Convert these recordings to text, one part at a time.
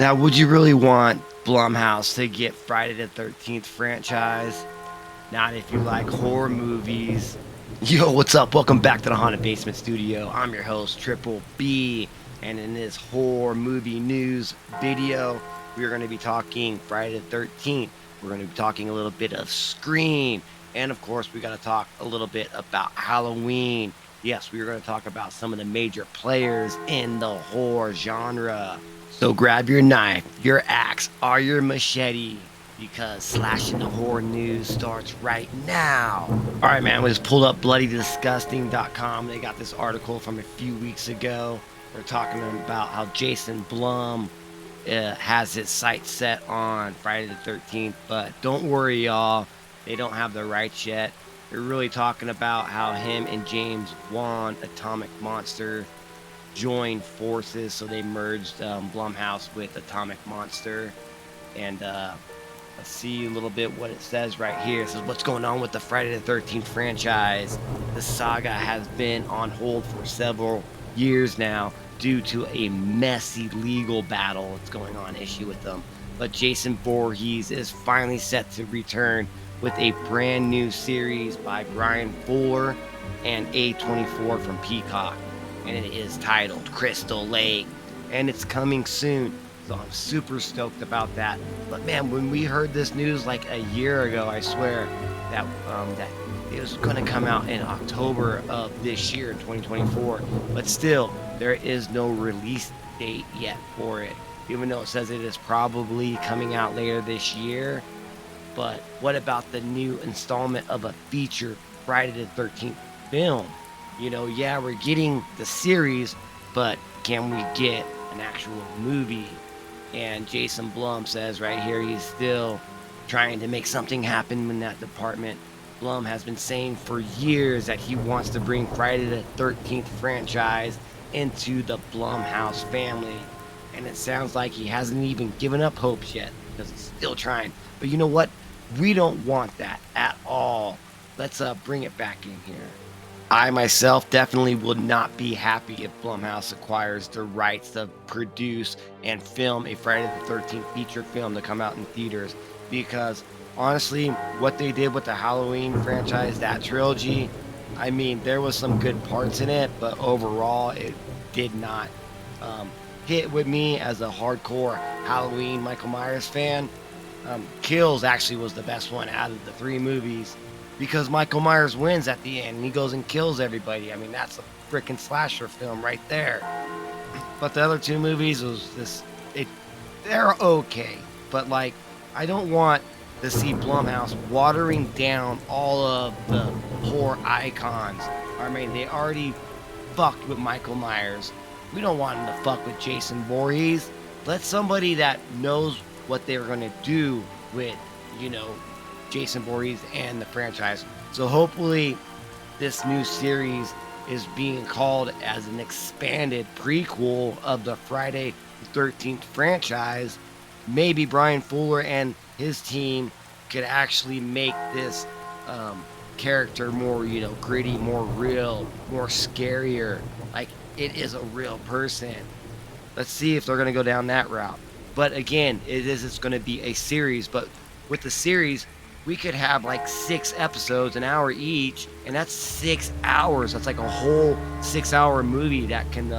Now, would you really want Blumhouse to get Friday the 13th franchise? Not if you like horror movies. Yo, what's up? Welcome back to the Haunted Basement Studio. I'm your host, Triple B. And in this horror movie news video, we're going to be talking Friday the 13th. We're going to be talking a little bit of Scream. And of course, we got to talk a little bit about Halloween. Yes, we are going to talk about some of the major players in the horror genre. So grab your knife, your axe, or your machete because slashing the horror news starts right now. All right, man, we just pulled up bloodydisgusting.com. They got this article from a few weeks ago. They're talking about how Jason Blum has his sights set on Friday the 13th, but don't worry, y'all. They don't have the rights yet. They're really talking about how him and James Wan, Atomic Monster, joined forces, so they merged Blumhouse with Atomic Monster. And let's see a little bit what it says right here. It says, what's going on with the Friday the 13th franchise? The saga has been on hold for several years now due to a messy legal battle that's going on issue with them. But Jason Voorhees is finally set to return with a brand new series by Brian Fuller and A24 from Peacock. And it is titled Crystal Lake, and it's coming soon. So I'm super stoked about that. But man, when we heard this news like a year ago, I swear that it was going to come out in October of this year, 2024. But still, there is no release date yet for it, even though it says it is probably coming out later this year. But what about the new installment of a feature Friday the 13th film? Yeah, we're getting the series, but can we get an actual movie? And Jason Blum says right here he's still trying to make something happen in that department. Blum has been saying for years that he wants to bring Friday the 13th franchise into the Blumhouse family. And it sounds like he hasn't even given up hopes yet because he's still trying. But you know what? We don't want that at all. Let's bring it back in here. I myself definitely would not be happy if Blumhouse acquires the rights to produce and film a Friday the 13th feature film to come out in theaters, because honestly, what they did with the Halloween franchise, that trilogy, I mean, there was some good parts in it, but overall, it did not hit with me as a hardcore Halloween Michael Myers fan. Kills actually was the best one out of the three movies, because Michael Myers wins at the end and he goes and kills everybody. I mean, that's a freaking slasher film right there. But the other two movies they're okay. But like, I don't want to see Blumhouse watering down all of the horror icons. I mean, they already fucked with Michael Myers. We don't want them to fuck with Jason Voorhees. Let somebody that knows what they're gonna do with, Jason Voorhees and the franchise. So hopefully this new series is being called as an expanded prequel of the Friday the 13th franchise. Maybe Brian Fuller and his team could actually make this character more, gritty, more real, more scarier. Like it is a real person. Let's see if they're going to go down that route. But again, it's going to be a series. But with the series, we could have like 6 episodes, an hour each, and that's 6 hours. That's like a whole 6-hour movie that can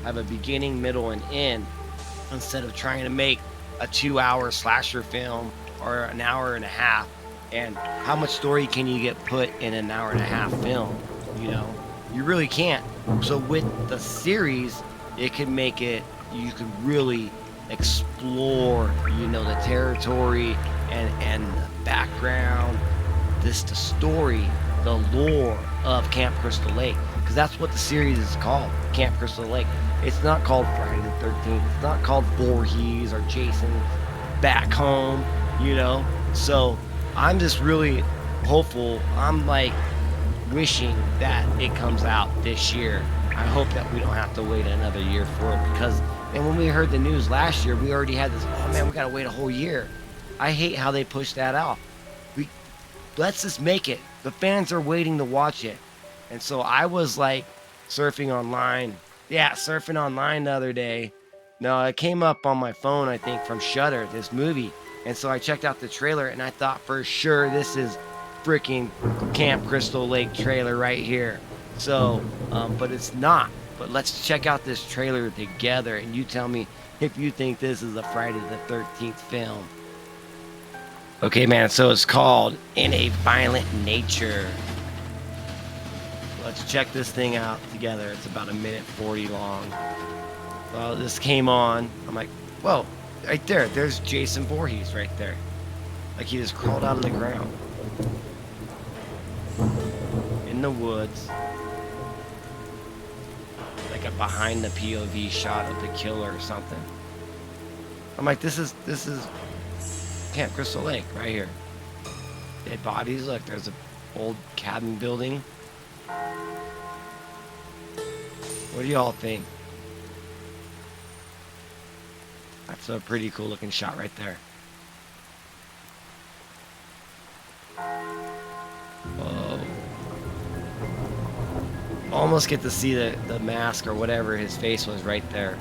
have a beginning, middle, and end, instead of trying to make a 2-hour slasher film or an hour and a half. And how much story can you get put in an hour and a half film? You really can't. So with the series, it can make it, you can really explore, the territory and the background, the story, the lore of Camp Crystal Lake, because that's what the series is called, Camp Crystal Lake. It's not called Friday the 13th. It's not called Voorhees or Jason Back Home, So I'm just really hopeful. I'm like wishing that it comes out this year. I hope that we don't have to wait another year for it, because and when we heard the news last year, we already had this, oh man, we gotta wait a whole year. I hate how they pushed that off. Let's just make it. The fans are waiting to watch it. And so I was like surfing online the other day, No, it came up on my phone, I think, from Shudder, this movie. And so I checked out the trailer and I thought for sure this is freaking Camp Crystal Lake trailer right here. So, but it's not. But let's check out this trailer together and you tell me if you think this is a Friday the 13th film. Okay, man, so it's called In a Violent Nature. Let's check this thing out together. It's about 1:40 long. Well, this came on. I'm like, whoa, right there. There's Jason Voorhees right there. Like he just crawled out of the ground. In the woods. Like a behind the POV shot of the killer or something. I'm like, this is Camp Crystal Lake right here. Dead bodies. Look, there's an old cabin building. What do y'all think? That's a pretty cool looking shot right there. Whoa. Almost get to see the mask or whatever his face was right there.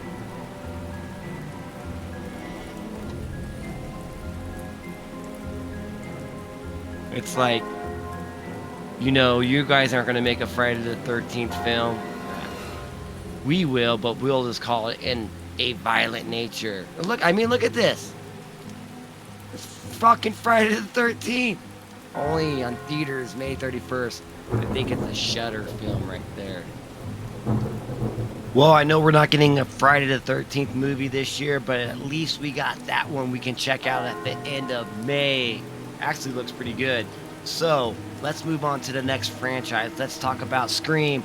It's like, you know, you guys aren't going to make a Friday the 13th film. We will, but we'll just call it In a Violent Nature. Look, I mean, look at this. It's fucking Friday the 13th. Only on theaters May 31st. I think it's a Shudder film right there. Well, I know we're not getting a Friday the 13th movie this year, but at least we got that one we can check out at the end of May. Actually looks pretty good. So, let's move on to the next franchise. Let's talk about Scream.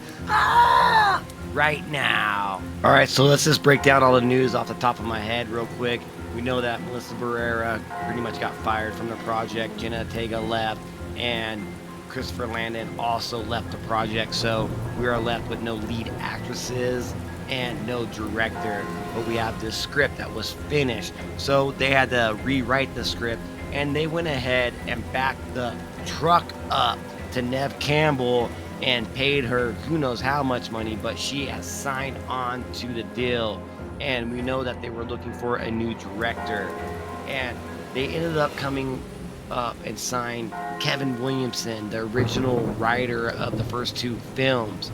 Right now. Alright, so let's just break down all the news off the top of my head real quick. We know that Melissa Barrera pretty much got fired from the project. Jenna Ortega left, and Christopher Landon also left the project. So we are left with no lead actresses and no director. But we have this script that was finished. So they had to rewrite the script, and they went ahead and backed the truck up to Neve Campbell and paid her who knows how much money, but she has signed on to the deal. And we know that they were looking for a new director, and they ended up coming up and signed Kevin Williamson, the original writer of the first two films,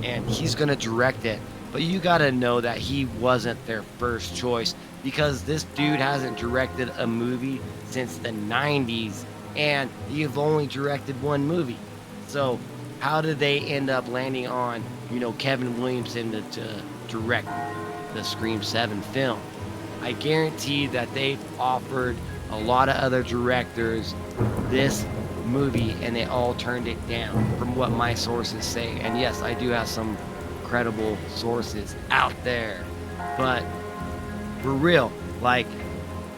and he's gonna direct it. But you gotta know that he wasn't their first choice, because this dude hasn't directed a movie since the 90s, and you've only directed one movie. So how did they end up landing on, you know, Kevin Williamson to direct the Scream 7 film? I guarantee that they've offered a lot of other directors this movie and they all turned it down, from what my sources say. And yes, I do have some credible sources out there, but for real, like,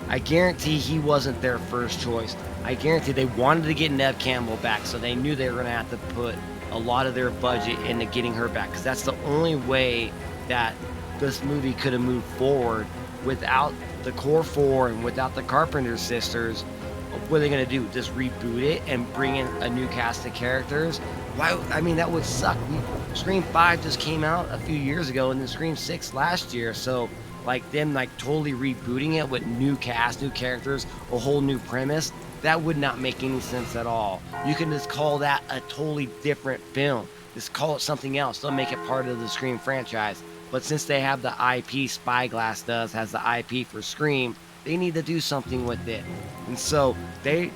I guarantee he wasn't their first choice. I guarantee they wanted to get Neve Campbell back, so they knew they were going to have to put a lot of their budget into getting her back, because that's the only way that this movie could have moved forward. Without the core four and without the Carpenter sisters, what are they going to do? Just reboot it and bring in a new cast of characters? Why? I mean, that would suck. Scream 5 just came out a few years ago, and then Scream 6 last year, so like them like totally rebooting it with new cast, new characters, a whole new premise, that would not make any sense at all. You can just call that a totally different film. Just call it something else. Don't make it part of the Scream franchise. But since they have the IP, Spyglass has the IP for Scream, they need to do something with it. And so they're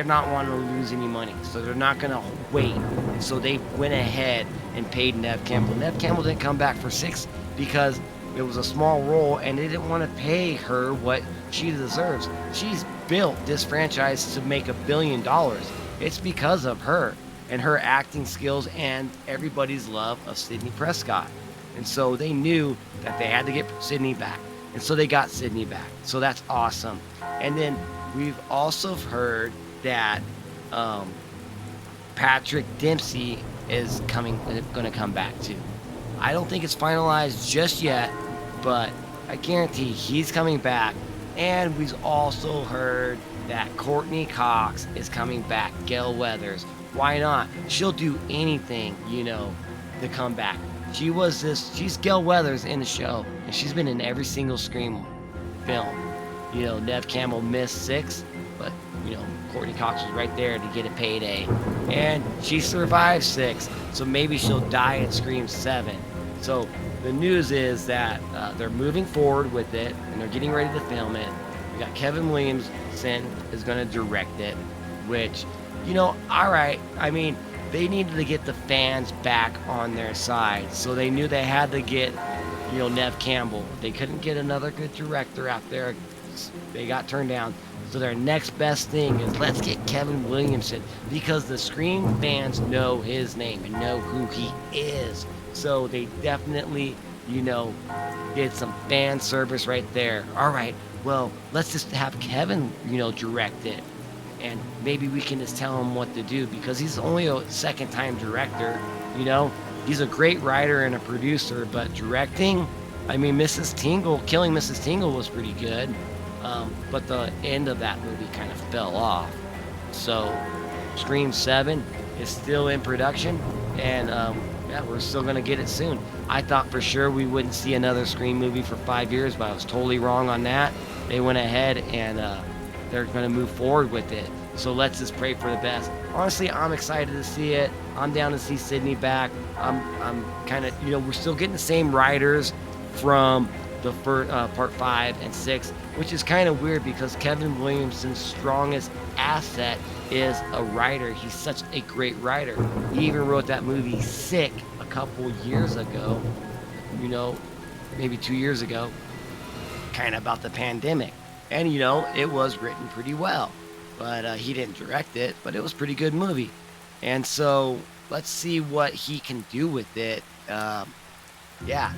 not wanting to lose any money, so they're not going to wait. And so they went ahead and paid Neve Campbell. Neve Campbell didn't come back for 6 because it was a small role, and they didn't want to pay her what she deserves. She's built this franchise to make $1 billion. It's because of her and her acting skills and everybody's love of Sidney Prescott. And so they knew that they had to get Sidney back. And so they got Sidney back. So that's awesome. And then we've also heard that Patrick Dempsey is going to come back too. I don't think it's finalized just yet, but I guarantee he's coming back. And we've also heard that Courtney Cox is coming back, Gail Weathers. Why not? She'll do anything, you know, to come back. She's Gail Weathers in the show. and she's been in every single Scream film. Nev Campbell missed 6, but Courtney Cox was right there to get a payday, and she survived 6. So maybe she'll die at Scream 7. So the news is that they're moving forward with it, and they're getting ready to film it. We got Kevin Williamson is going to direct it, which, all right. I mean, they needed to get the fans back on their side, so they knew they had to get, Nev Campbell. They couldn't get another good director out there. They got turned down. So their next best thing is, let's get Kevin Williamson, because the Scream fans know his name and know who he is. So they definitely, did some fan service right there. All right, well, let's just have Kevin, direct it. And maybe we can just tell him what to do, because he's only a second-time director, He's a great writer and a producer, but directing, I mean, Killing Mrs. Tingle was pretty good. But the end of that movie kind of fell off. So Scream 7 is still in production, and we're still going to get it soon. I thought for sure we wouldn't see another Scream movie for 5 years, but I was totally wrong on that. They went ahead and they're going to move forward with it. So let's just pray for the best. Honestly, I'm excited to see it. I'm down to see Sydney back. I'm kind of, we're still getting the same writers from the first, part 5 and 6, which is kind of weird, because Kevin Williamson's strongest asset is a writer. He's such a great writer. He even wrote that movie Sick a couple years ago, maybe 2 years ago, kind of about the pandemic. And, it was written pretty well, but he didn't direct it, but it was a pretty good movie. And so let's see what he can do with it. Yeah.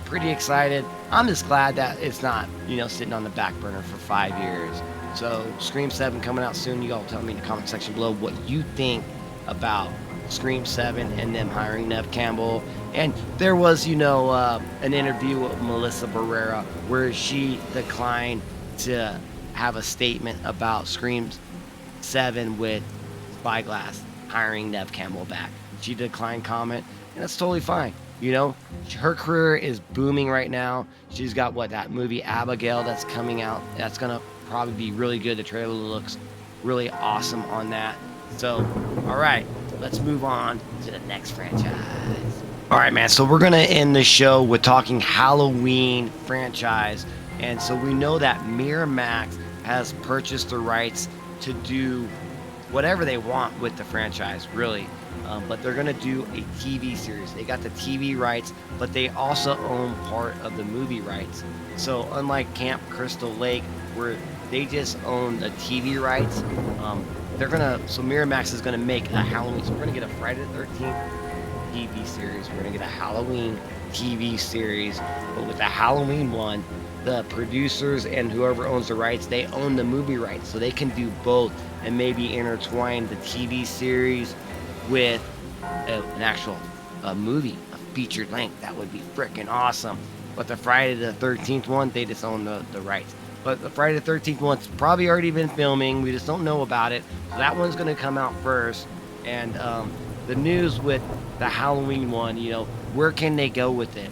Pretty excited. I'm just glad that it's not, sitting on the back burner for 5 years. So Scream 7 coming out soon. You all tell me in the comment section below what you think about Scream 7 and them hiring Nev Campbell. And there was, an interview with Melissa Barrera where she declined to have a statement about Scream 7 with Spyglass hiring Nev Campbell back. She declined comment, and that's totally fine. Her career is booming right now. She's got that movie Abigail that's coming out. That's gonna probably be really good. The trailer looks really awesome on that. So, all right, let's move on to the next franchise. All right, man. So we're gonna end the show with talking Halloween franchise, and so we know that Miramax has purchased the rights to do whatever they want with the franchise, really. But they're going to do a TV series. They got the TV rights, but they also own part of the movie rights. So unlike Camp Crystal Lake, where they just own the TV rights, so Miramax is going to make a Halloween. So we're going to get a Friday the 13th TV series. We're going to get a Halloween TV series. But with the Halloween one, the producers and whoever owns the rights, they own the movie rights. So they can do both and maybe intertwine the TV series with an actual movie, a featured length. That would be freaking awesome. But the Friday the 13th one, they just own the rights. But the Friday the 13th one's probably already been filming. We just don't know about it. So that one's going to come out first. And the news with the Halloween one, where can they go with it?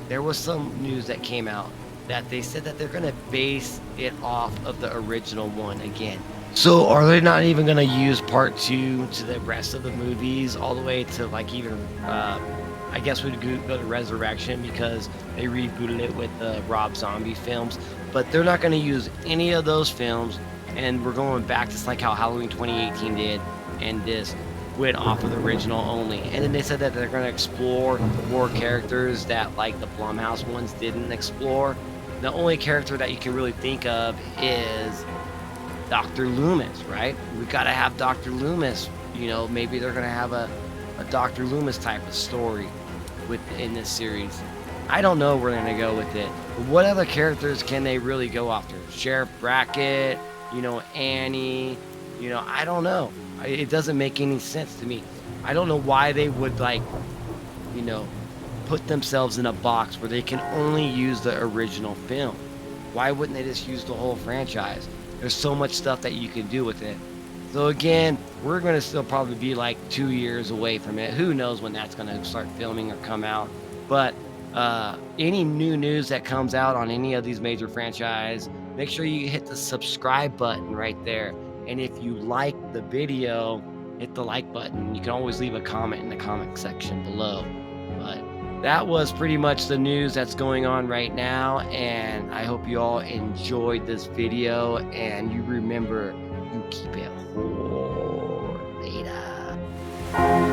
There was some news that came out that they said that they're going to base it off of the original one again. So are they not even going to use part 2 to the rest of the movies, all the way to even, I guess we'd go to Resurrection, because they rebooted it with the Rob Zombie films. But they're not going to use any of those films, and we're going back just like how Halloween 2018 did, and this went off of the original only. And then they said that they're going to explore more characters that the Blumhouse ones didn't explore. The only character that you can really think of is Dr. Loomis, right? We got to have Dr. Loomis. Maybe they're going to have a Dr. Loomis type of story in this series. I don't know where they're going to go with it. But what other characters can they really go after? Sheriff Brackett, Annie, I don't know. It doesn't make any sense to me. I don't know why they would put themselves in a box where they can only use the original film. Why wouldn't they just use the whole franchise? There's so much stuff that you can do with it. So again, we're going to still probably be 2 years away from it. Who knows when that's going to start filming or come out. But Any new news that comes out on any of these major franchise, make sure you hit the subscribe button right there. And if you like the video, hit the like button. You can always leave a comment in the comment section below. But that was pretty much the news that's going on right now. And I hope you all enjoyed this video. And you remember, you keep it whole later.